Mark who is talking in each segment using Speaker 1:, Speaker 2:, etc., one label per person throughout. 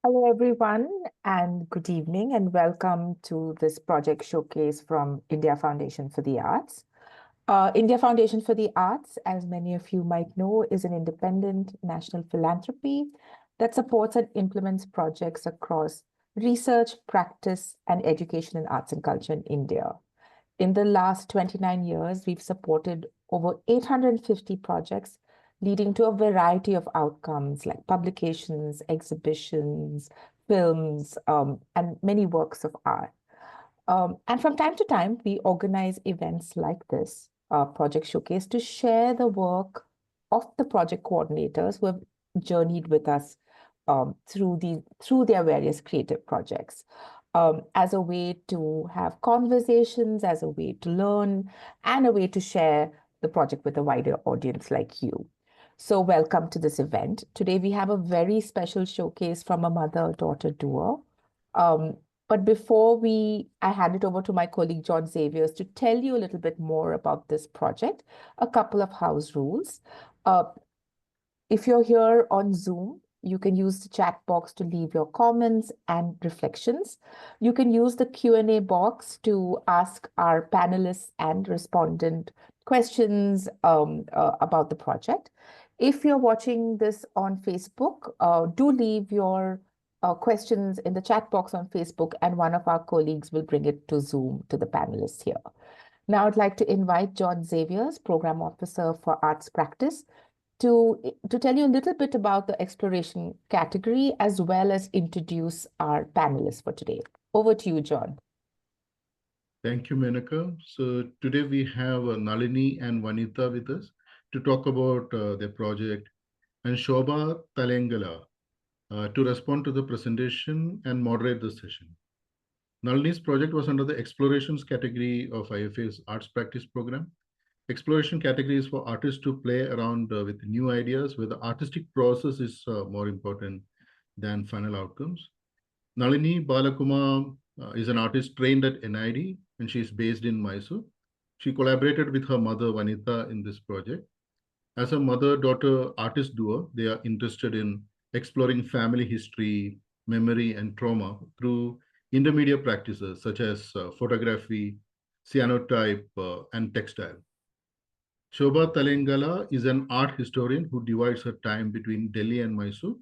Speaker 1: Hello, everyone, and good evening, and welcome to this project showcase from India Foundation for the Arts. India Foundation for the Arts, as many of you might know, is an independent national philanthropy that supports and implements projects across research, practice, and education in arts and culture in India. In the last 29 years, we've supported over 850 projects leading to a variety of outcomes like publications, exhibitions, films, and many works of art. And from time to time, we organize events like this, Project Showcase, to share the work of the project coordinators who have journeyed with us through their various creative projects. As a way to have conversations, as a way to learn, and a way to share the project with a wider audience like you. So welcome to this event. Today we have a very special showcase from a mother-daughter duo. Um, but before I hand it over to my colleague John Xaviers to tell you a little bit more about this project, a couple of house rules. Uh, if you're here on Zoom, you can use the chat box to leave your comments and reflections. You can use the Q&A box to ask our panelists and respondent questions about the project. If you're watching this on Facebook, do leave your questions in the chat box on Facebook, and one of our colleagues will bring it to Zoom to the panelists here. Now, I'd like to invite John Xaviers, Program Officer for Arts Practice, to tell you a little bit about the exploration category as well as introduce our panelists for today. Over to you, John.
Speaker 2: Thank you, Menaka. So today we have Nalini and Vanitha with us to talk about their project, and Shobha Talengala to respond to the presentation and moderate the session. Nalini's project was under the Explorations category of IFA's Arts Practice Program. Exploration category is for artists to play around with new ideas where the artistic process is more important than final outcomes. Nalini Balakumar is an artist trained at NID and she is based in Mysuru. She collaborated with her mother Vanitha in this project. As a mother-daughter artist duo, they are interested in exploring family history, memory, and trauma through intermediate practices such as photography, cyanotype, and textile. Shobha Talengala is an art historian who divides her time between Delhi and Mysuru.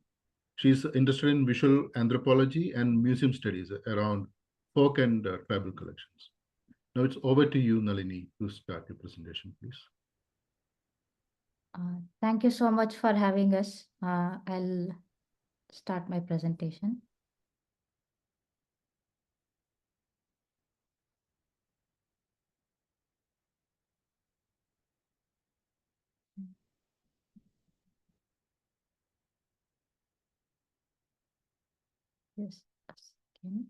Speaker 2: She's interested in visual anthropology and museum studies around folk and tribal collections. Now it's over to you, Nalini, to start your presentation, please.
Speaker 3: Thank you so much for having us. I'll start my presentation. Yes, a second.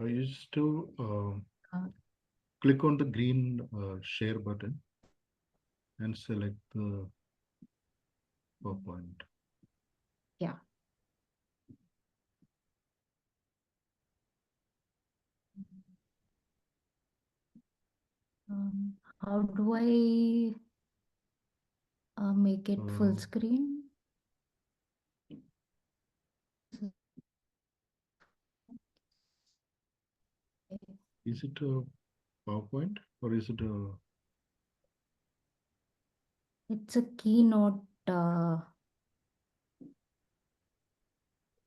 Speaker 2: You still click on the green share button and select the PowerPoint.
Speaker 3: Yeah. How do I make it full screen?
Speaker 2: Is it a PowerPoint or is it a?
Speaker 3: It's a keynote. I'll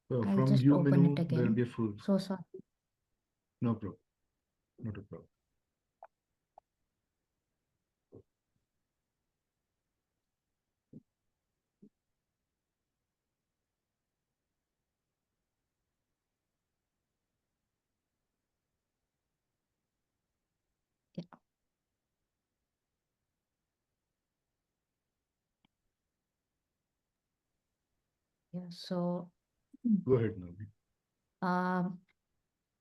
Speaker 2: From
Speaker 3: just
Speaker 2: view
Speaker 3: open
Speaker 2: menu,
Speaker 3: it
Speaker 2: there'll
Speaker 3: again.
Speaker 2: be a full.
Speaker 3: So sorry.
Speaker 2: No problem. Not a problem.
Speaker 3: Yeah. Yeah. So.
Speaker 2: Go ahead, Nalini.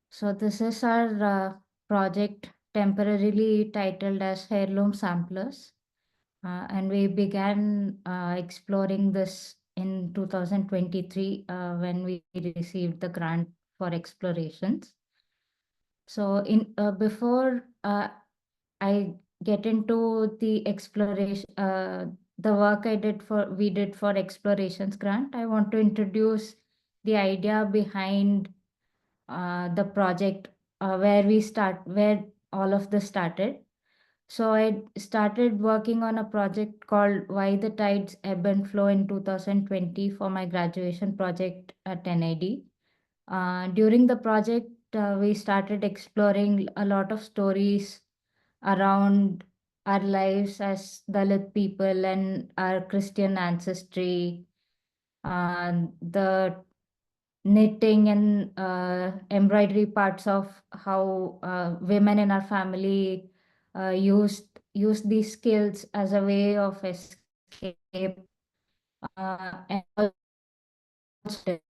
Speaker 3: So this is our project temporarily titled as Heirloom Samplers. And we began exploring this in 2023 when we received the grant for explorations. So before I get into the exploration, the work we did for explorations grant, I want to introduce the idea behind the project, where all of this started. So I started working on a project called Why the Tides Ebb and Flow in 2020 for my graduation project at NID. During the project, we started exploring a lot of stories around our lives as Dalit people and our Christian ancestry, the knitting and embroidery parts of how women in our family used these skills as a way of escape, and also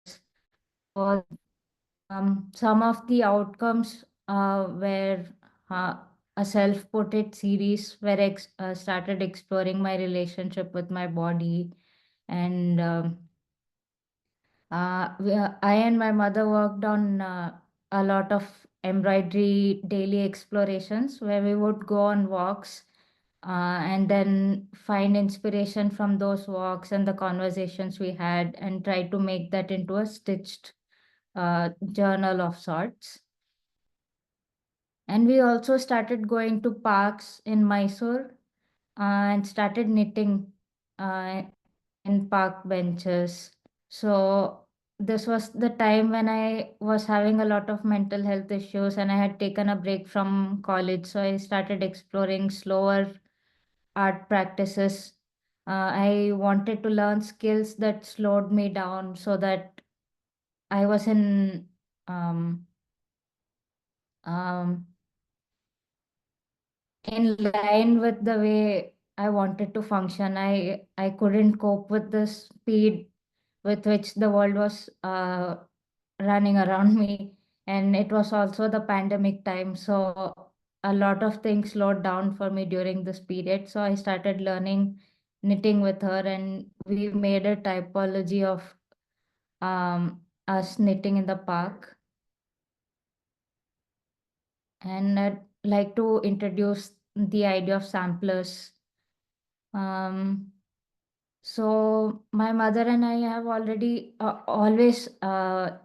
Speaker 3: some of the outcomes were uh, a self-portrait series where I started exploring my relationship with my body, and I and my mother worked on a lot of embroidery daily explorations where we would go on walks and then find inspiration from those walks and the conversations we had and try to make that into a stitched journal of sorts. And we also started going to parks in Mysore and started knitting in park benches. So this was the time when I was having a lot of mental health issues and I had taken a break from college. So I started exploring slower art practices. I wanted to learn skills that slowed me down so that I was um, um, in line with the way I wanted to function. I couldn't cope with the speed with which the world was running around me. And it was also the pandemic time. So a lot of things slowed down for me during this period. So I started learning knitting with her, and we made a typology of us knitting in the park. And I'd like to introduce the idea of samplers. Um, So my mother and I have already always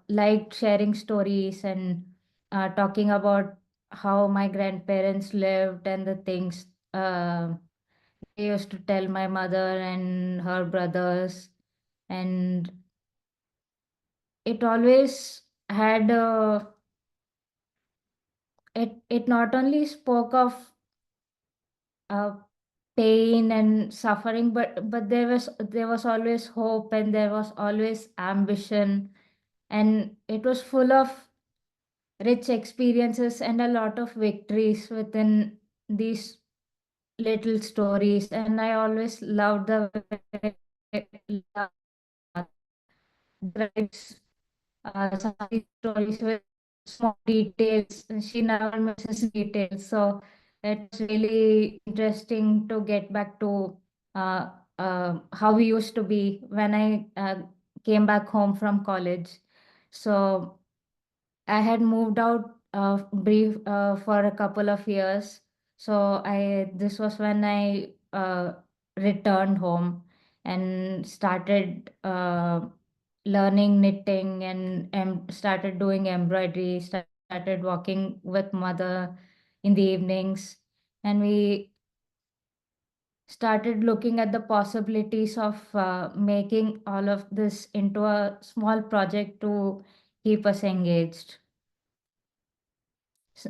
Speaker 3: liked sharing stories and talking about how my grandparents lived and the things they used to tell my mother and her brothers. And it always had it not only spoke of uh, pain and suffering, but there was always hope, and there was always ambition, and it was full of rich experiences and a lot of victories within these little stories. And I always loved the way describes some of these stories with small details. She never misses details. So it's really interesting to get back to how we used to be when I came back home from college. So I had moved out brief for a couple of years. So I this was when I returned home and started learning knitting and started doing embroidery, started walking with mother in the evenings, and we started looking at the possibilities of making all of this into a small project to keep us engaged.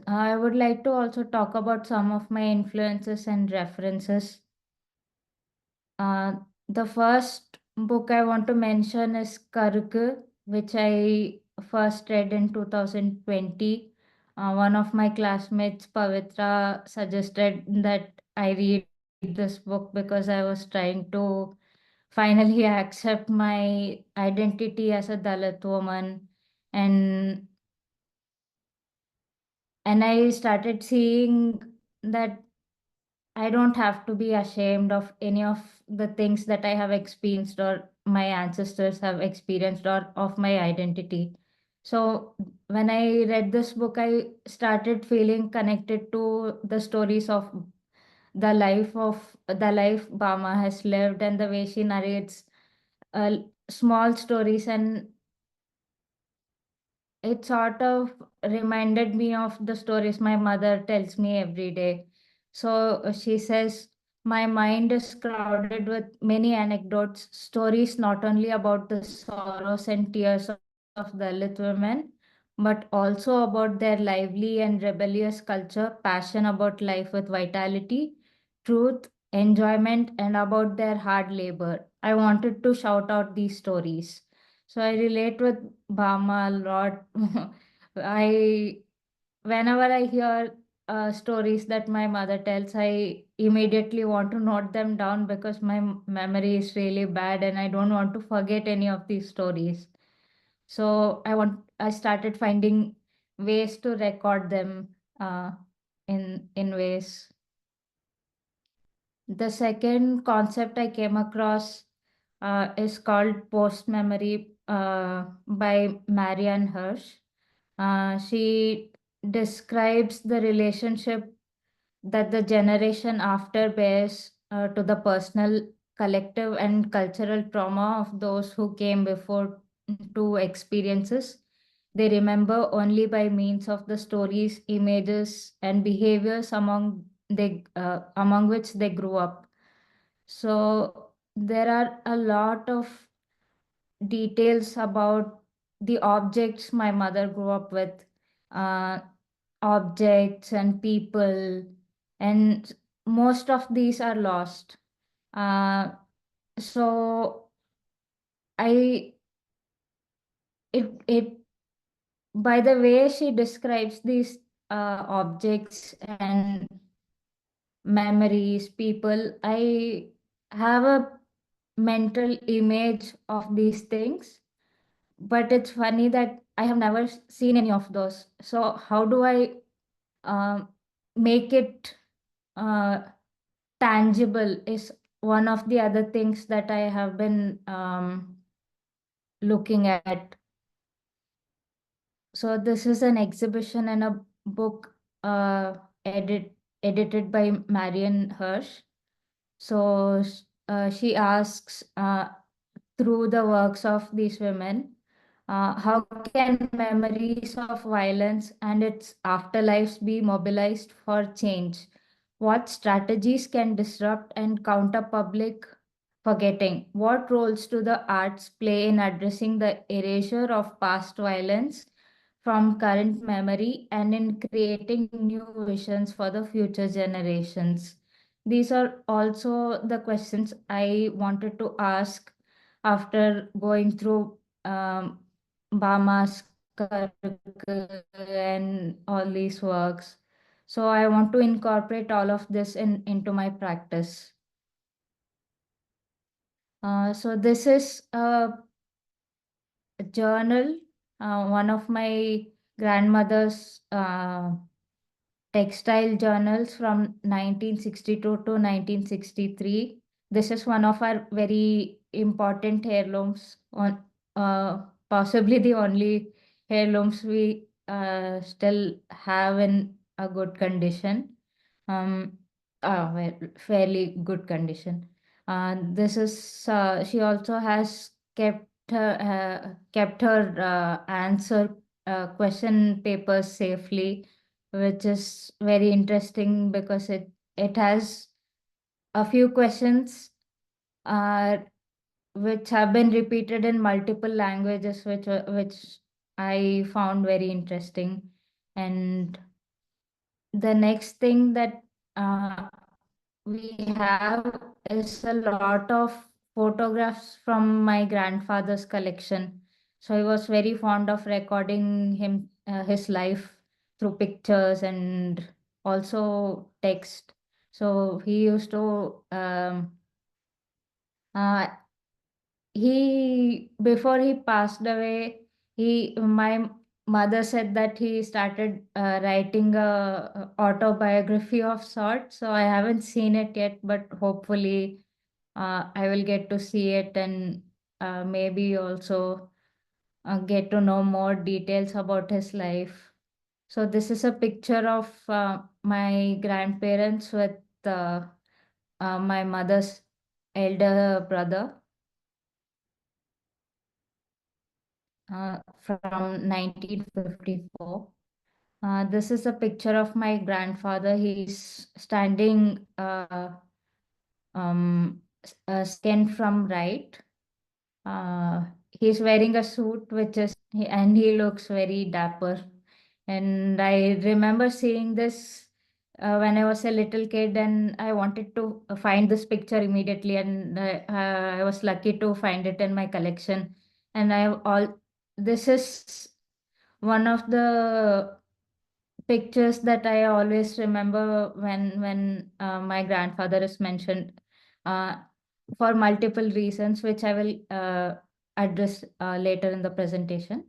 Speaker 3: I would like to also talk about some of my influences and references. Uh, the first book I want to mention is Karuk, which I first read in 2020. One of my classmates, Pavitra, suggested that I read this book because I was trying to finally accept my identity as a Dalit woman, and I started seeing that I don't have to be ashamed of any of the things that I have experienced or my ancestors have experienced or of my identity. So when I read this book, I started feeling connected to the stories of the life Bama has lived and the way she narrates small stories, and it sort of reminded me of the stories my mother tells me every day. So she says, my mind is crowded with many anecdotes, stories not only about the sorrows and tears of Dalit women, but also about their lively and rebellious culture, passion about life with vitality, truth, enjoyment, and about their hard labor. I wanted to shout out these stories. So I relate with Bama a lot. I Whenever I hear stories that my mother tells, I immediately want to note them down because my memory is really bad and I don't want to forget any of these stories. So I started finding ways to record them uh, in ways. The second concept I came across is called post memory by Marianne Hirsch. She describes the relationship that the generation after bears to the personal, collective, and cultural trauma of those who came before to experiences they remember only by means of the stories, images, and behaviors among which they grew up. So there are a lot of details about the objects my mother grew up with, uh, objects and people, and most of these are lost. Uh, so I it by the way she describes these objects and memories, people, I have a mental image of these things. But it's funny that I have never seen any of those. So how do I um, make it uh, tangible is one of the other things that I have been looking at. So this is an exhibition and a book uh, edit edited by Marian Hirsch. So she asks through the works of these women, how can memories of violence and its afterlives be mobilized for change? What strategies can disrupt and counter public forgetting? What roles do the arts play in addressing the erasure of past violence from current memory and in creating new visions for the future generations? These are also the questions I wanted to ask after going through Bama's curricle and all these works. So I want to incorporate all of this into my practice. So this is a journal, one of my grandmother's textile journals from 1962 to 1963. This is one of our very important heirlooms, on possibly the only heirlooms we still have in a good condition. Um, well, fairly good condition. This is she also has kept her answer question papers safely, which is very interesting because it has a few questions uh, which have been repeated in multiple languages, which I found very interesting. And the next thing that we have is a lot of photographs from my grandfather's collection. So he was very fond of recording his life through pictures and also text. So he used to uh, he before he passed away, he my mother said that he started writing a autobiography of sorts. So I haven't seen it yet, but hopefully I will get to see it, and maybe also get to know more details about his life. So this is a picture of my grandparents with my mother's elder brother from 1954. This is a picture of my grandfather. He's standing second from right. He's wearing a suit, and he looks very dapper. And I remember seeing this when I was a little kid, and I wanted to find this picture immediately. And I was lucky to find it in my collection. And this is one of the pictures that I always remember when my grandfather is mentioned uh, for multiple reasons, which I will address later in the presentation.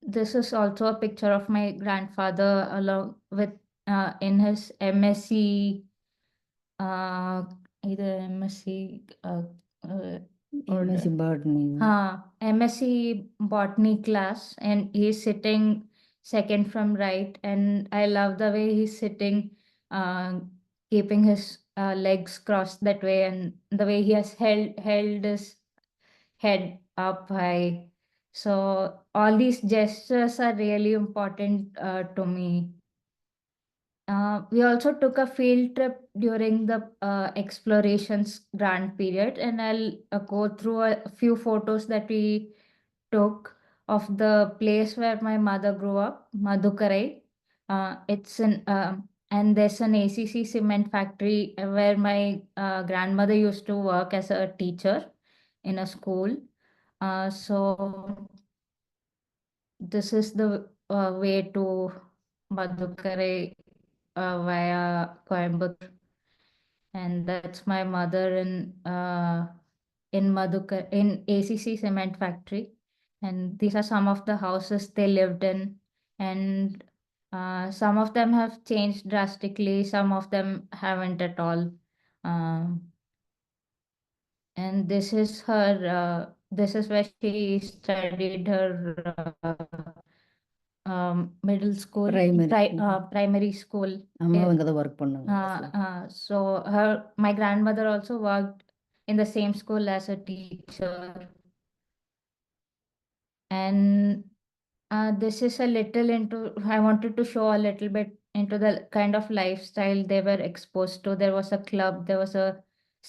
Speaker 3: This is also a picture of my grandfather along with in his MSc, either MSc or
Speaker 4: MSc Botany.
Speaker 3: MSc botany class, and he's sitting second from right. And I love the way he's sitting, uh, keeping his legs crossed that way, and the way he has held his head up high. So all these gestures are really important to me. We also took a field trip during the explorations grant period, and I'll go through a few photos that we took of the place where my mother grew up, Madukarai. It's an and there's an ACC cement factory where my grandmother used to work as a teacher in a school. So this is the way to Madukarai via Coimbatore, and that's my mother in Madhukar in ACC cement factory. And these are some of the houses they lived in, and some of them have changed drastically, some of them haven't at all. Um, and this is this is where she studied her middle school, primary school.
Speaker 4: அம்மா அங்கே தான் work பண்ணாங்க.
Speaker 3: So my grandmother also worked in the same school as a teacher. And this is a little into, I wanted to show a little bit into the kind of lifestyle they were exposed to. There was a club, there was a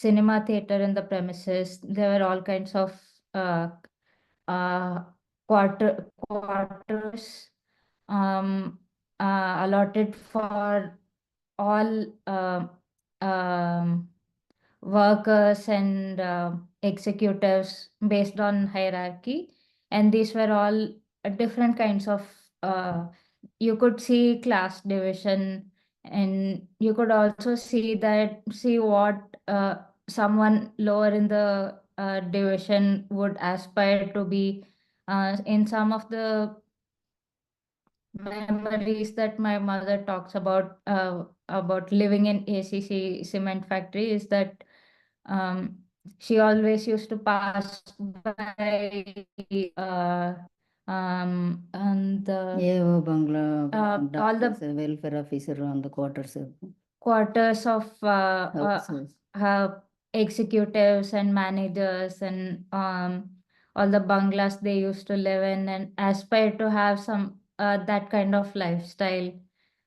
Speaker 3: cinema theater in the premises. There were all kinds of uh, quarters allotted for all workers and executives based on hierarchy. And these were all different kinds of, you could see class division, and you could also see what someone lower in the division would aspire to be. In some of the memories that my mother talks about living in ACC cement factory is that she always used to pass by and
Speaker 4: AO Bangla,
Speaker 3: all the
Speaker 4: welfare officer on the quarters.
Speaker 3: quarters of
Speaker 4: Houses.
Speaker 3: executives and managers, and all the bungalows they used to live in, and aspire to have some that kind of lifestyle.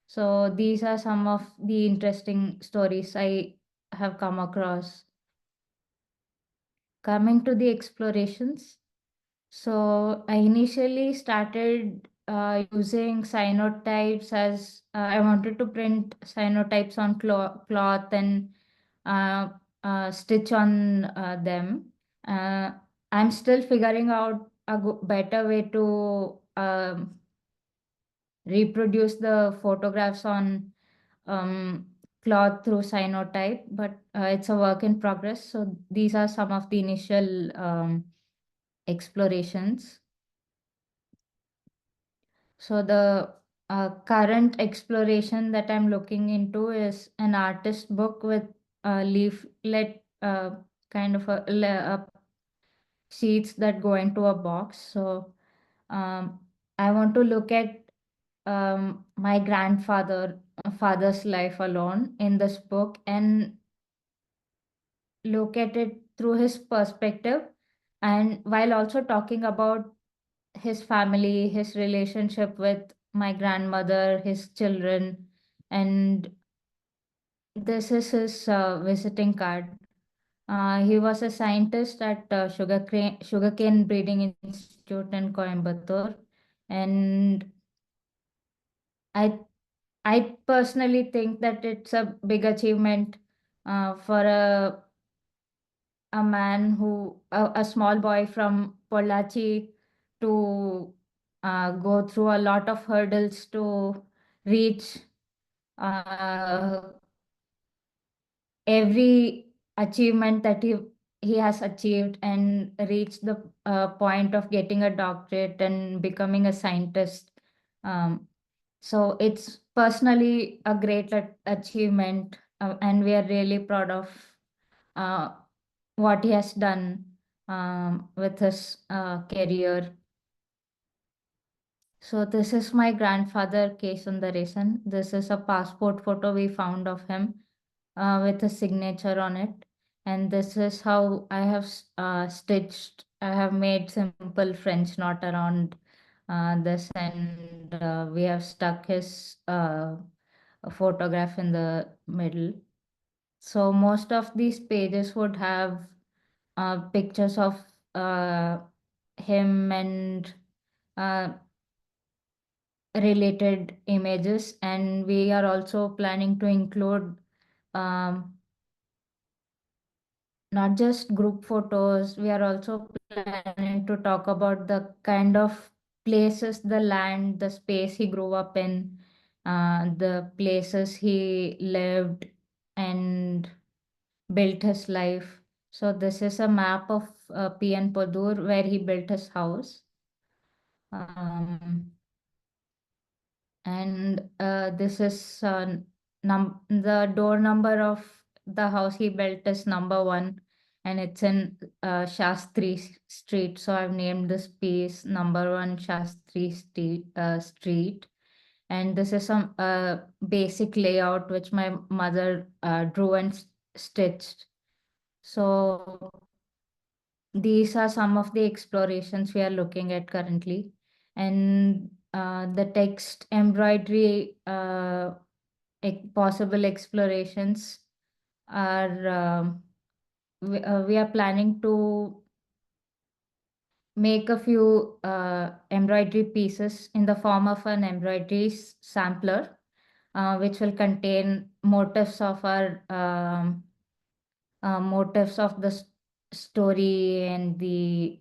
Speaker 3: So these are some of the interesting stories I have come across. Coming to the explorations. So I initially started using cyanotypes as I wanted to print cyanotypes on cloth and stitch on them. I'm still figuring out a better way to reproduce the photographs on cloth through cyanotype, but it's a work in progress. So these are some of the initial explorations. So the current exploration that I'm looking into is an artist book with a leaflet kind of a sheets that go into a box. So I want to look at my father's life alone in this book and look at it through his perspective, and while also talking about his family, his relationship with my grandmother, his children, and this is his visiting card. He was a scientist at sugarcane breeding institute in Coimbatore, and I I personally think that it's a big achievement for a man who a small boy from Pollachi to go through a lot of hurdles to reach uh, every achievement that he has achieved and reach the point of getting a doctorate and becoming a scientist. So it's personally a great achievement, and we are really proud of uh, what he has done with his career. So this is my grandfather, K. Sundaresan. This is a passport photo we found of him with a signature on it. And this is how I have I have made simple French knot around this, and we have stuck his photograph in the middle. So most of these pages would have pictures of uh, him and uh, related images, and we are also planning to include um, not just group photos. We are also planning to talk about the kind of places, the land, the space he grew up in, the places he lived and built his life. So this is a map of PN Podur where he built his house. And this is the door number of the house he built is number 1, and it's in Shastri Street. So I've named this piece number 1 Shastri Street. And this is some basic layout which my mother drew and stitched. So these are some of the explorations we are looking at currently. And the text embroidery possible explorations are we are planning to make a few embroidery pieces in the form of an embroidery sampler, which will contain motifs of our motifs of the story and the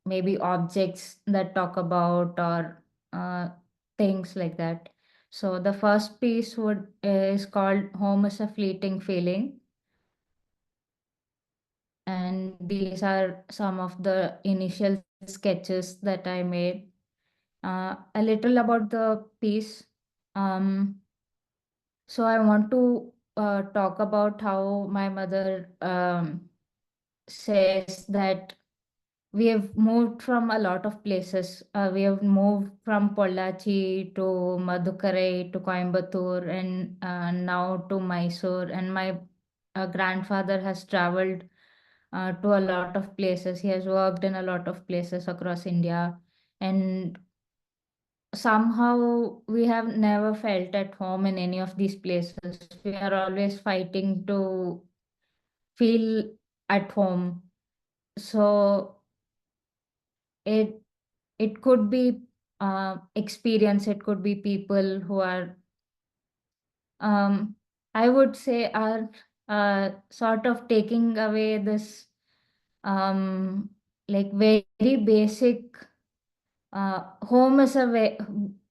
Speaker 3: maybe objects that talk about, or things like that. So the first piece is called Home is a Fleeting Feeling. And these are some of the initial sketches that I made. A little about the piece. So I want to talk about how my mother says that we have moved from a lot of places. We have moved from Pollachi to Madukarai to Coimbatore, and now to Mysore. And my grandfather has traveled to a lot of places. He has worked in a lot of places across India. And somehow we have never felt at home in any of these places. We are always fighting to feel at home. So it it could be experience, it could be people who are I would say are sort of taking away this like very basic home is a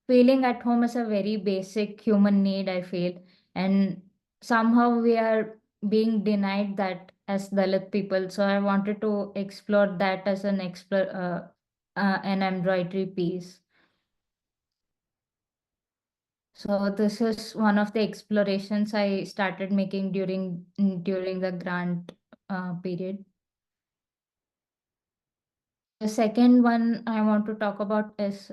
Speaker 3: feeling at home is a very basic human need, I feel. And somehow we are being denied that as Dalit people. So I wanted to explore that as an embroidery piece. So this is one of the explorations I started making during the grant period. The second one I want to talk about is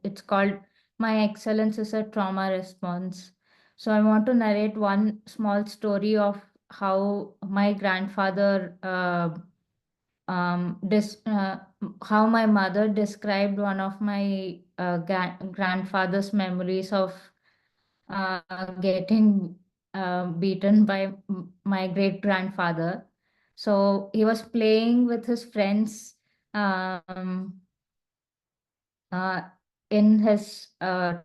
Speaker 3: it's called My Excellence is a Trauma Response. So I want to narrate one small story of how my grandfather how my mother described one of my grandfather's memories of getting beaten by my great grandfather. So he was playing with his friends um, uh, in his town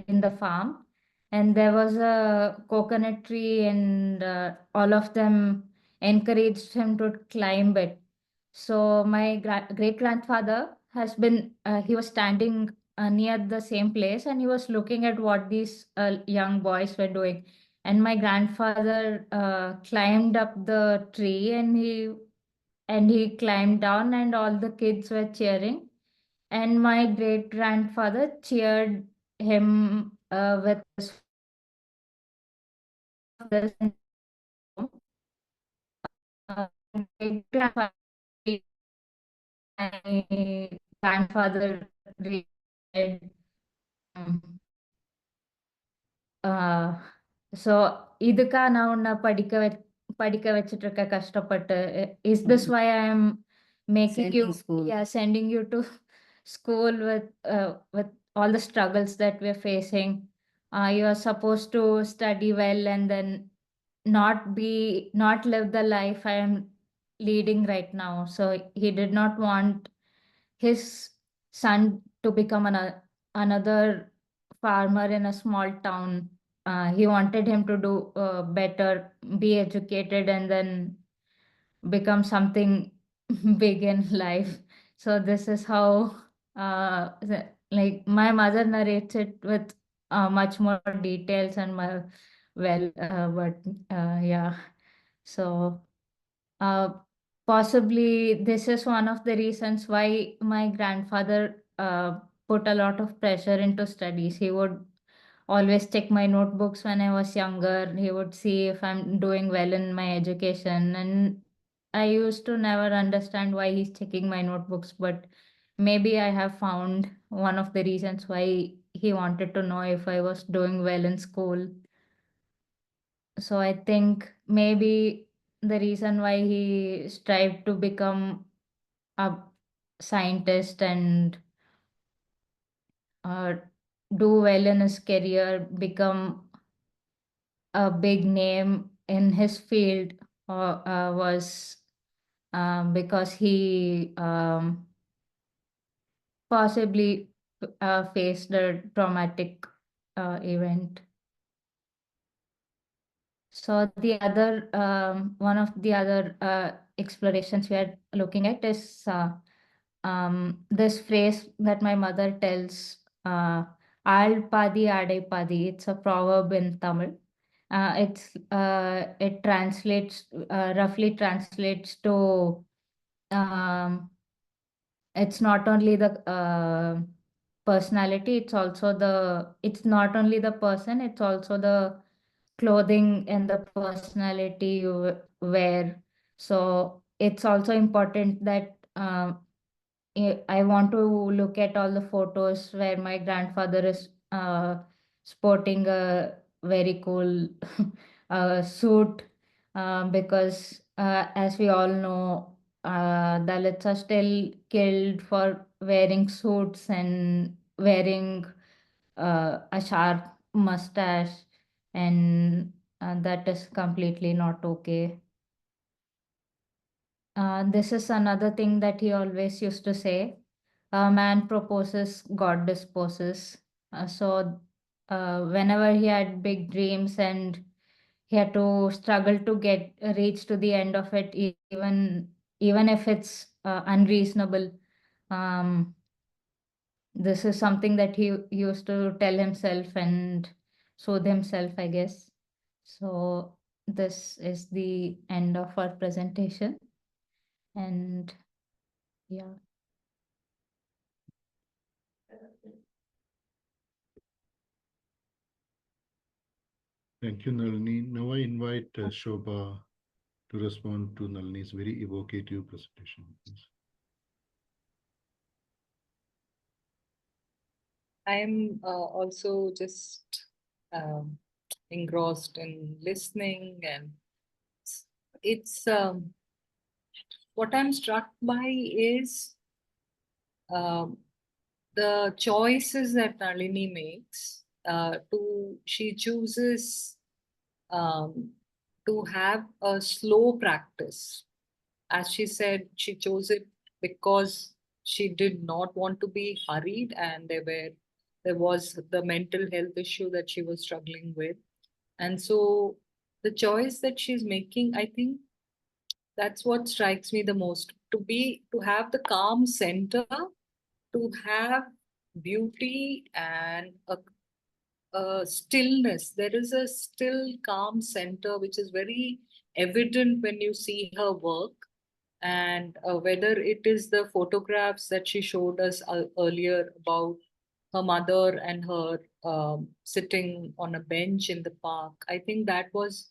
Speaker 3: in the farm, and there was a coconut tree, and all of them encouraged him to climb it. So my great grandfather has been he was standing near the same place, and he was looking at what these young boys were doing. And my grandfather climbed up the tree, and he climbed down, and all the kids were cheering. And my great grandfather cheered him with this. My grandfather, my grandfather read, um, so இதுக்கா நான் உன்னை படிக்க வச்சிட்டு இருக்க கஷ்டப்பட்டு, is this why I am making you
Speaker 4: School.
Speaker 3: sending you to school with all the struggles that we're facing? You are supposed to study well and then not live the life I am leading right now. So he did not want his son to become another farmer in a small town. He wanted him to do better, be educated, and then become something big in life. So this is how, like my mother narrates it with much more details and but yeah. So uh, possibly this is one of the reasons why my grandfather put a lot of pressure into studies. He would always check my notebooks when I was younger. He would see if I'm doing well in my education. And I used to never understand why he's checking my notebooks, but maybe I have found one of the reasons why he wanted to know if I was doing well in school. So I think maybe the reason why he strived to become a scientist and uh, do well in his career, become a big name in his field, was because he possibly faced a traumatic event. So the other one of the other explorations we are looking at is this phrase that my mother tells, "Al padi ade padi." It's a proverb in Tamil. It translates roughly translates to it's not only the personality, it's not only the person, it's also the clothing and the personality you wear. So it's also important that I want to look at all the photos where my grandfather is sporting a very cool suit, because as we all know, Dalits are still killed for wearing suits and wearing a sharp mustache, and that is completely not okay. This is another thing that he always used to say: man proposes, God disposes. Whenever he had big dreams and he had to struggle to reach to the end of it, even if it's unreasonable. Um, this is something that he used to tell himself and soothe himself, I guess. So this is the end of our presentation, and yeah.
Speaker 2: Thank you, Nalini. Now I invite Shobha to respond to Nalini's very evocative presentation. Please.
Speaker 5: I'm also just engrossed in listening, and it's what I'm struck by is the choices that Nalini makes. She chooses to have a slow practice. As she said, she chose it because she did not want to be hurried, and there was the mental health issue that she was struggling with. And so the choice that she's making, I think that's what strikes me the most. To have the calm center, to have beauty and a stillness. There is a still calm center which is very evident when you see her work. And whether it is the photographs that she showed us earlier about her mother and her sitting on a bench in the park, I think that was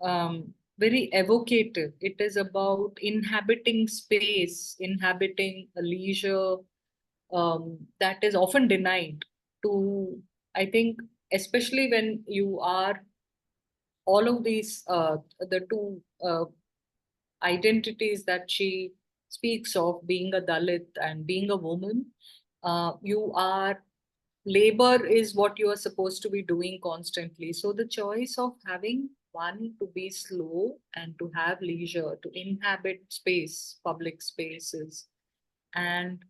Speaker 5: very evocative. It is about inhabiting space, inhabiting a leisure that is often denied to, I think, especially when you are all of these, the two identities that she speaks of, being a Dalit and being a woman, labor is what you are supposed to be doing constantly. So the choice of having one to be slow and to have leisure, to inhabit space, public spaces, and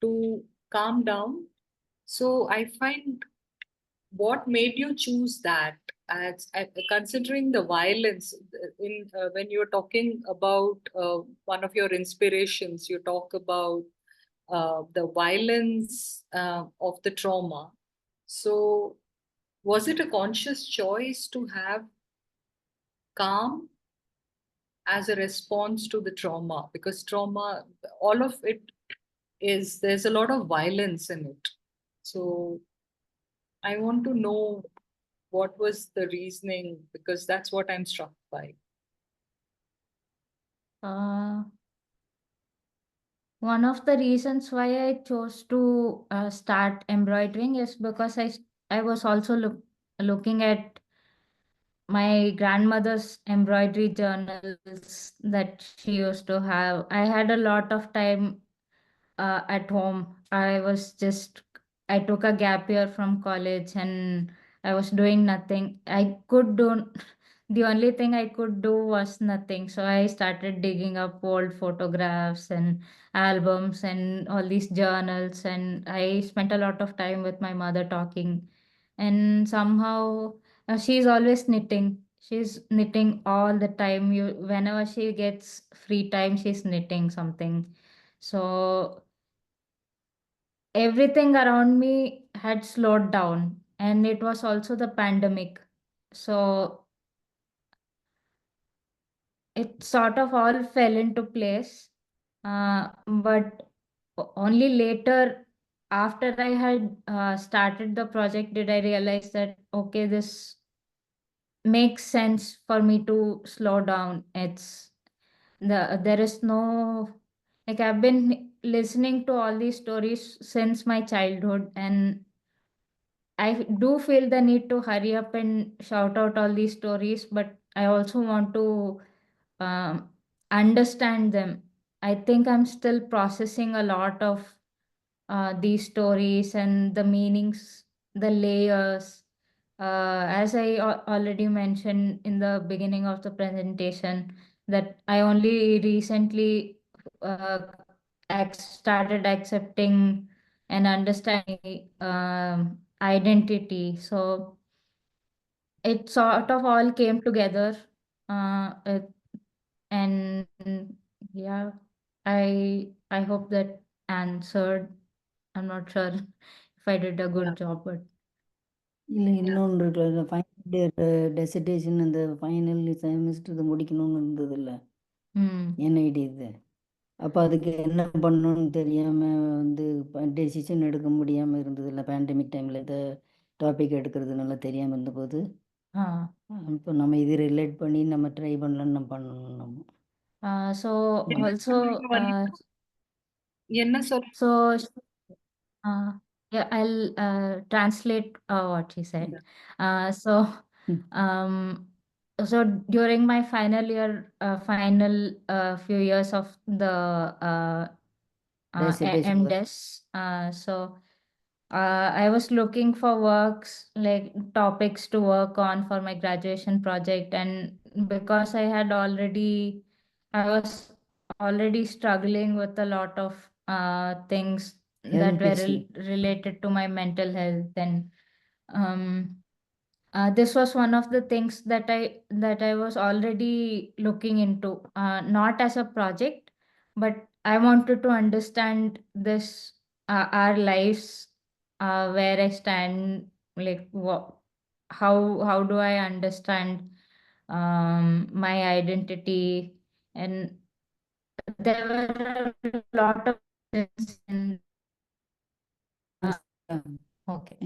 Speaker 5: to calm down. So I find, what made you choose that, as considering the violence in when you're talking about one of your inspirations, you talk about the violence of the trauma. So was it a conscious choice to have calm as a response to the trauma? Because trauma, all of it there's a lot of violence in it. So I want to know what was the reasoning, because that's what I'm struck by.
Speaker 3: One of the reasons why I chose to start embroidering is because I was also looking at my grandmother's embroidery journals that she used to have. I had a lot of time at home. I took a gap year from college and I was doing nothing. The only thing I could do was nothing. So I started digging up old photographs and albums and all these journals. And I spent a lot of time with my mother talking. And somehow she's always knitting. She's knitting all the time. Whenever she gets free time, she's knitting something. So everything around me had slowed down, and it was also the pandemic. So it sort of all fell into place. But only later, after I had started the project, did I realize that, okay, this makes sense for me to slow down. There is no, like, I've been listening to all these stories since my childhood, and I do feel the need to hurry up and shout out all these stories, but I also want to um, understand them. I think I'm still processing a lot of these stories and the meanings, the layers. As I already mentioned in the beginning of the presentation, that I only recently uh, started accepting and understanding identity. So it sort of all came together. Uh, it- and yeah, I hope that answered. I'm not sure if I did a good job, but
Speaker 4: இல்லை இன்னொன்று இருக்குல்ல, final டெசிடேஷன் அந்த final semester இது முடிக்கணும்னு இருந்தது இல்லை NIT இது. அப்போ அதுக்கு என்ன பண்ணணும்னு தெரியாமல் வந்து டெசிஷன் எடுக்க முடியாமல் இருந்தது இல்லை. பேண்டமிக் டைமில் இதை டாபிக் எடுக்கிறது நல்லா தெரியாமல் இருந்தபோது இப்போ நம்ம இது ரிலேட் பண்ணி நம்ம ட்ரை பண்ணலாம்னு நம்ம பண்ணணும் நம்ம.
Speaker 3: So also, so yeah, I'll translate what she said. So so during my final year, final few years of the
Speaker 4: Dissertation work.
Speaker 3: MDes, so I was looking for works like topics to work on for my graduation project, and because I was already struggling with a lot of things that were
Speaker 4: issue.
Speaker 3: related to my mental health, and this was one of the things that I was already looking into, not as a project, but I wanted to understand this our lives, where I stand, like how do I understand my identity, and there were a lot of things in okay.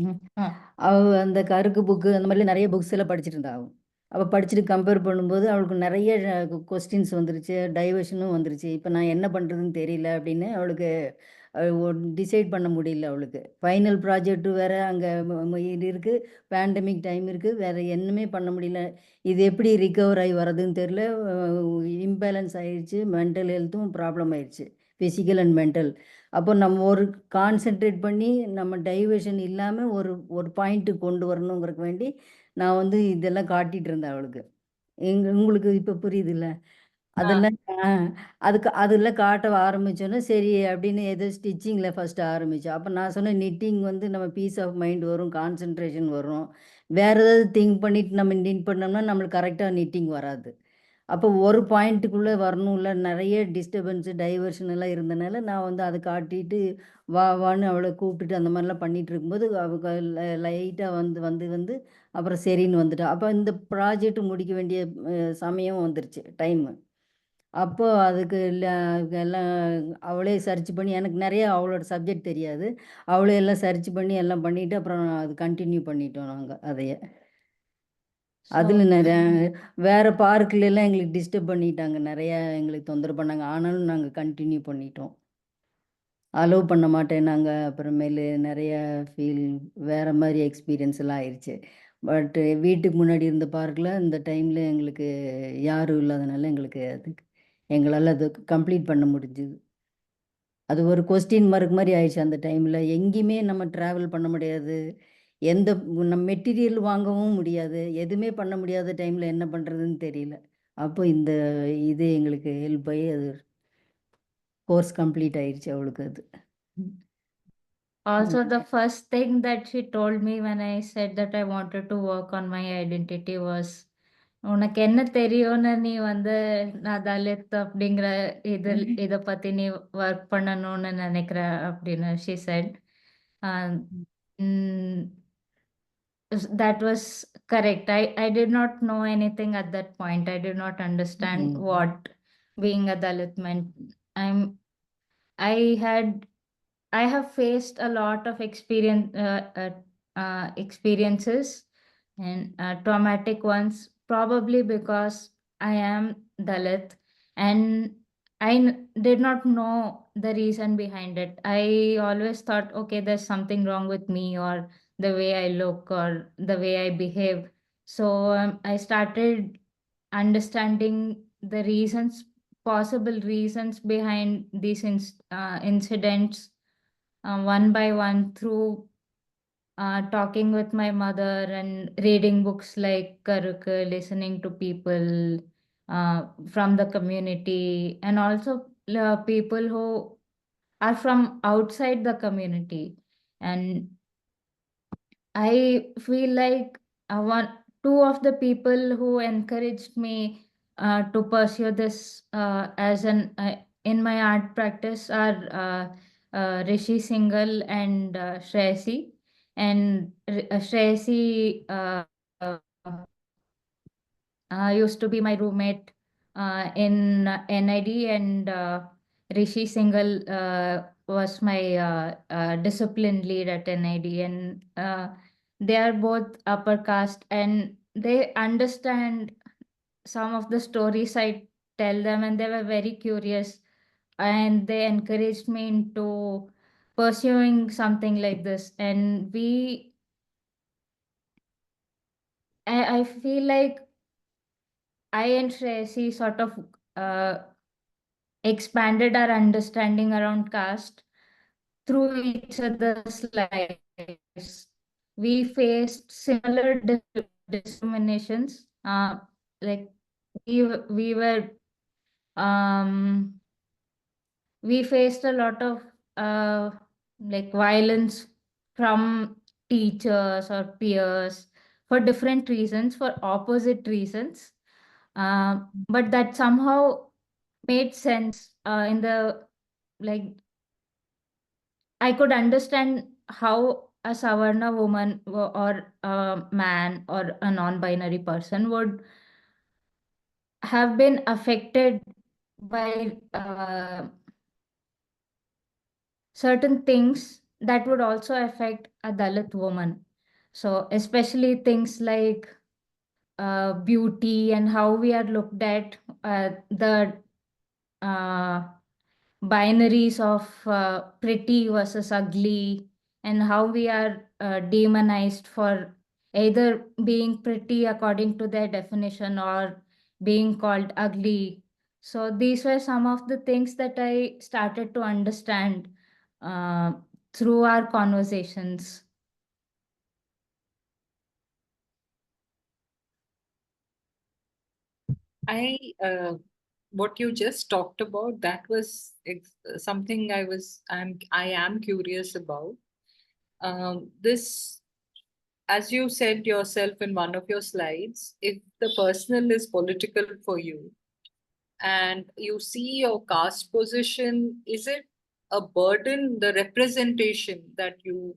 Speaker 4: அவ அந்த கருக்கு book அந்த மாதிரி நிறைய books எல்லாம் படிச்சுட்டு இருந்தா அவள். அவள் படிச்சுட்டு கம்பேர் பண்ணும்போது அவளுக்கு நிறைய கொஸ்டின்ஸ் வந்துருச்சு, டைவர்ஷனும் வந்துருச்சு. இப்போ நான் என்ன பண்ணுறதுன்னு தெரியல அப்படின்னு அவளுக்கு டிசைட் பண்ண முடியல. அவளுக்கு ஃபைனல் ப்ராஜெக்ட் வேறு அங்கே இது இருக்குது, பேண்டமிக் டைம் இருக்குது, வேறு என்னமே பண்ண முடியல. இது எப்படி ரிகவர் ஆகி வர்றதுன்னு தெரியல. இம்பேலன்ஸ் ஆயிடுச்சு, மென்டல் ஹெல்த்தும் ப்ராப்ளம் ஆயிடுச்சு, ஃபிசிக்கல் அண்ட் மென்டல். அப்போ நம்ம ஒரு கான்சென்ட்ரேட் பண்ணி நம்ம டைவர்ஷன் இல்லாமல் ஒரு பாயிண்ட்டு கொண்டு வரணுங்கிறதுக்கு வேண்டி நான் வந்து இதெல்லாம் காட்டிகிட்டு இருந்தேன் அவளுக்கு. உங்களுக்கு இப்போ புரியுதுல்ல? அதெல்லாம் அதெல்லாம் காட்ட ஆரம்பிச்சோன்னே சரி அப்படின்னு ஏதோ ஸ்டிச்சிங்கில் ஃபஸ்ட்டு ஆரம்பித்தோம். அப்போ நான் சொன்னேன், நிட்டிங் வந்து நம்ம பீஸ் ஆஃப் மைண்ட் வரும், கான்சன்ட்ரேஷன் வரும். வேறு ஏதாவது திங்க் பண்ணிவிட்டு நம்ம நிட் பண்ணோம்னா நம்மளுக்கு கரெக்டாக நிட்டிங் வராது. அப்போ ஒரு பாயிண்ட்டுக்குள்ளே வரணும்ல, நிறைய டிஸ்டர்பன்ஸு டைவர்ஷன் எல்லாம் இருந்தனால நான் வந்து அதை காட்டிட்டு வான்னு அவளை கூப்பிட்டுட்டு அந்த மாதிரிலாம் பண்ணிகிட்டு இருக்கும்போது அவங்க லைட்டாக வந்து வந்து வந்து அப்புறம் சரின்னு வந்துட்டா. அப்போ இந்த ப்ராஜெக்ட் முடிக்க வேண்டிய சமயம் வந்துருச்சு, டைமு. அப்போ அதுக்கு எல்லாம் அவளே சர்ச் பண்ணி, எனக்கு நிறைய அவளோட சப்ஜெக்ட் தெரியாது, அவளே எல்லாம் சர்ச் பண்ணி எல்லாம் பண்ணிவிட்டு அப்புறம் அது கண்டினியூ பண்ணிட்டோம் நாங்கள் அதையே. அதில் நிறைய வேறு பார்க்குலாம் எங்களுக்கு டிஸ்டர்ப் பண்ணிட்டாங்க, நிறையா எங்களுக்கு தொந்தரவு பண்ணாங்க. ஆனாலும் நாங்கள் கண்டினியூ பண்ணிட்டோம், அலோவ் பண்ண மாட்டேன்னாங்க. அப்புறமேலு நிறைய வேறு மாதிரி எக்ஸ்பீரியன்ஸ் எல்லாம் ஆயிடுச்சு. பட்டு வீட்டுக்கு முன்னாடி இருந்த பார்க்கில் இந்த டைமில் எங்களுக்கு யாரும் இல்லாதனால எங்களால் அது கம்ப்ளீட் பண்ண முடிஞ்சுது. அது ஒரு கொஸ்டின் மார்க் மாதிரி ஆயிடுச்சு அந்த டைமில். எங்கேயுமே நம்ம ட்ராவல் பண்ண முடியாது, எந்த நம்ம மெட்டீரியல் வாங்கவும் முடியாது, எதுவுமே பண்ண முடியாத டைமில் என்ன பண்ணுறதுன்னு தெரியல. அப்போ இந்த இது எங்களுக்கு ஹெல்ப் ஆகி அது கோர்ஸ் கம்ப்ளீட் ஆயிடுச்சு அவளுக்கு. அது
Speaker 3: Also, the first thing that she told me when I said that I wanted to work on my identity was, உனக்கு என்ன தெரியும்னு நீ வந்து நான் தலித் அப்படிங்கிற இதை பத்தி நீ ஒர்க் பண்ணணும்னு நினைக்கிற அப்படின்னு she said. That was correct. I did not know anything at that point. I did not understand what being a Dalit meant. I have faced a lot of experiences, and traumatic ones, probably because I am Dalit, and did not know the reason behind it. I always thought, okay, there's something wrong with me, or the way I look, or the way I behave. So I started understanding the possible reasons behind these incidents, one by one, through talking with my mother and reading books like Karukku, listening to people from the community, and also people who are from outside the community. And I feel like two of the people who encouraged me to pursue this as in my art practice are Rishi Singhal and Shreyasi. And Shreyasi used to be my roommate in NID, and Rishi Singhal was my discipline lead at NID, and they are both upper caste, and they understand some of the stories I tell them, and they were very curious, and they encouraged me into pursuing something like this. And I feel like I and Shreyasi sort of expanded our understanding around caste through each other's lives. We faced similar discriminations. Like we were we faced a lot of like violence from teachers or peers for different reasons, for opposite reasons. But that somehow made sense in the, like, I could understand how a Savarna woman or a man or a non-binary person would have been affected by certain things that would also affect a Dalit woman. So especially things like beauty and how we are looked at, the uh, binaries of pretty versus ugly, and how we are demonized for either being pretty according to their definition or being called ugly. So these were some of the things that I started to understand uh, through our conversations.
Speaker 5: What you just talked about, that was something I am curious about. This, as you said yourself in one of your slides, if the personal is political for you and you see your caste position, is it a burden, the representation that you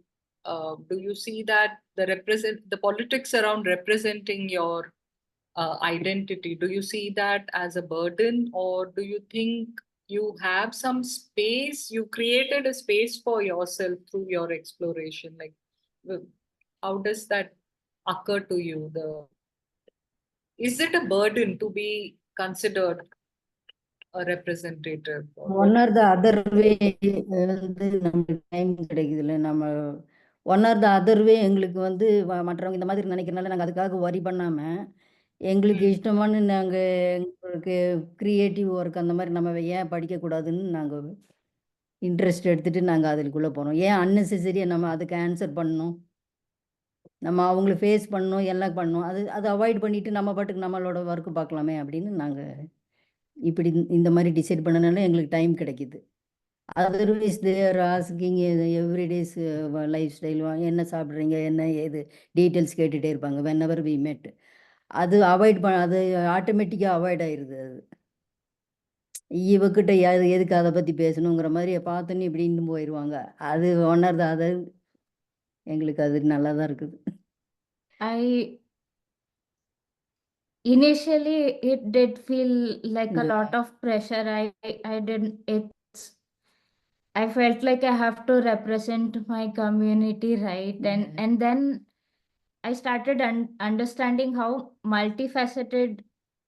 Speaker 5: do you see that the politics around representing your identity, do you see that as a burden, or do you think you have some space, you created a space for yourself through your exploration? Like, how does that occur to you? Is it a burden to be considered a representative?
Speaker 4: One R the other way வந்து நம்மளுக்கு time கிடைக்குதுல்ல, நம்ம one R the other way எங்களுக்கு வந்து மற்றவங்க இந்த மாதிரி நினைக்கிறனால நாங்கள் அதுக்காக ஒரி பண்ணாமல் எங்களுக்கு இஷ்டமான நாங்கள் எங்களுக்கு க்ரியேட்டிவ் ஒர்க் அந்த மாதிரி நம்ம ஏன் படிக்கக்கூடாதுன்னு நாங்கள் இன்ட்ரெஸ்ட் எடுத்துகிட்டு நாங்கள் அதுக்குள்ளே போகிறோம். ஏன் அன்னெசரியாக நம்ம அதுக்கு ஆன்சர் பண்ணணும், நம்ம அவங்கள ஃபேஸ் பண்ணணும், எல்லாம் பண்ணணும், அதை அவாய்ட் பண்ணிவிட்டு நம்ம பாட்டுக்கு நம்மளோட ஒர்க்கு பார்க்கலாமே அப்படின்னு நாங்கள் இப்படி இந்த மாதிரி டிசைட் பண்ணனால எங்களுக்கு டைம் கிடைக்கிது. Otherwise they're asking everyday's life style, என்ன சாப்பிட்றீங்க, என்ன ஏது டீட்டெயில்ஸ் கேட்டுகிட்டே இருப்பாங்க வென் எவர் வி மெட். அது அவாய்ட் அது ஆட்டோமேட்டிக்காக அவாய்ட் ஆயிடுது. அது இவக்கிட்ட எதுக்கு அதை பற்றி பேசணுங்கிற மாதிரி பார்த்தோன்னு இப்படின்னு போயிடுவாங்க. அது ஒன் ஆர் த அதர் எங்களுக்கு அது நல்லா தான் இருக்குது.
Speaker 3: Initially, it did feel like a lot of pressure. I felt like I have to represent my community, right? And then I started understanding how multifaceted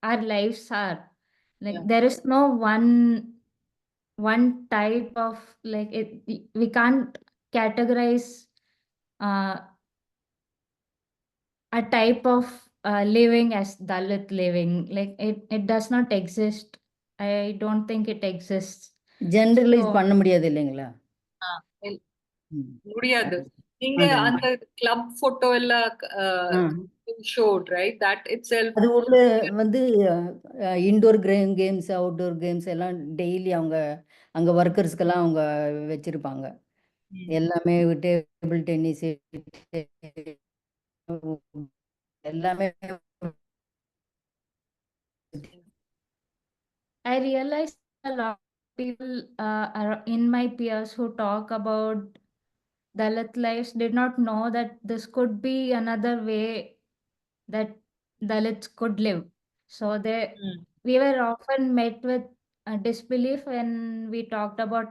Speaker 3: our lives are. Like, there is no one type of, like, we can't categorize a type of living as Dalit living. Like, it does not exist. I don't think it exists.
Speaker 4: Generalise பண்ண முடியாது இல்லைங்களா?
Speaker 5: முடியாது. நீங்க அந்த club photo எல்லாம் showed, right? That itself.
Speaker 4: அது உள்ள வந்து இன்டோர் கேம்ஸ் அவுட்டோர் கேம்ஸ் எல்லாம் டெய்லி அவங்க அங்கே ஒர்க்கர்ஸ்க்கெல்லாம் அவங்க வச்சிருப்பாங்க. எல்லாமே டேபிள் டென்னிஸ் எல்லாமே.
Speaker 3: I realized a lot of people are in my peers who talk about Dalit lives did not know that this could be another way that Dalits could live. So we were often met with disbelief when we talked about